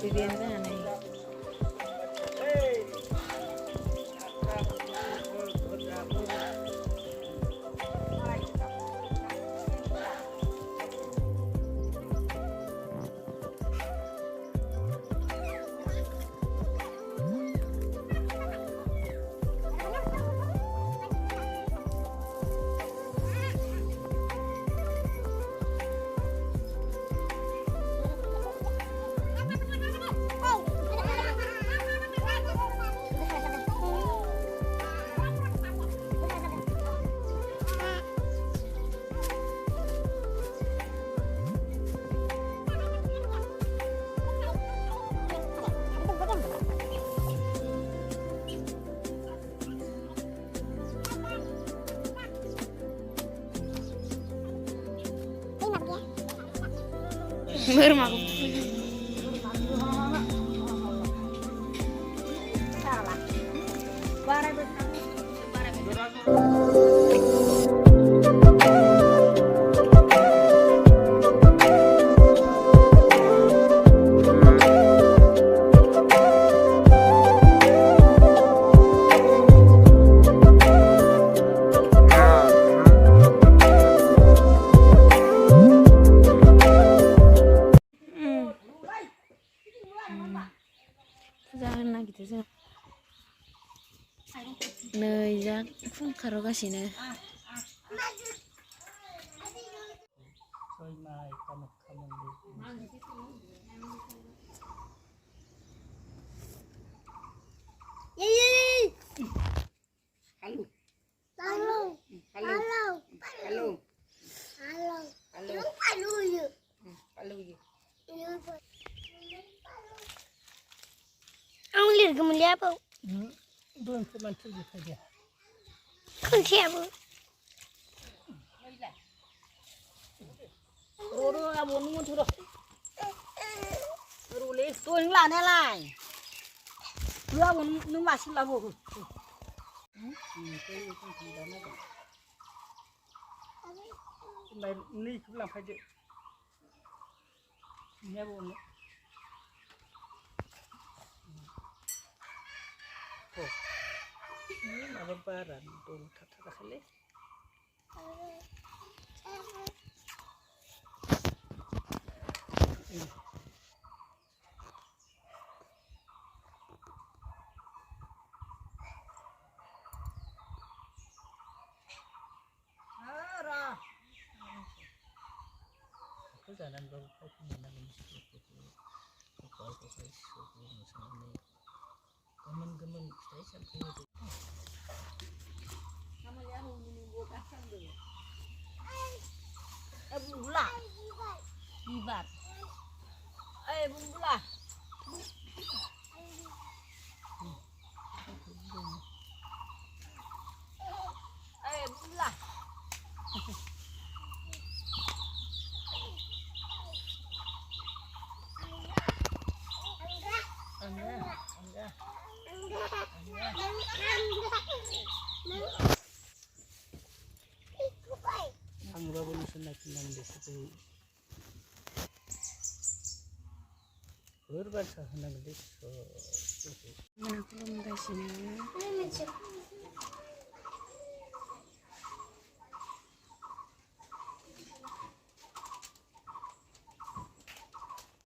Bibian sana. Bermak. Jangan gitu sih. Nejak fungkarogasinya. Halo. Halo. Halo. Halo. Halo. Halo. Halo. Halo ya. Halo ya. Ông lihat kemulia apa? Belum teman saja. Kan siapa? Roro abon mun thuro. Rule to ngla ne lai. Lu abon nu masih labo. Này ly cũng làm phải được. Nghe buồn nữa. Ini apa barang tuh kata kali. Jalan baru kau mengenal musik itu, kau suku misalnya, gemen saya sampai itu. Kamu lihat menunggu kasang dulu. Bungula, bibat. Bungula. Bungula. Ang revolution natin ng dito. Urban sa nang dito. Mana ko lang guys ini.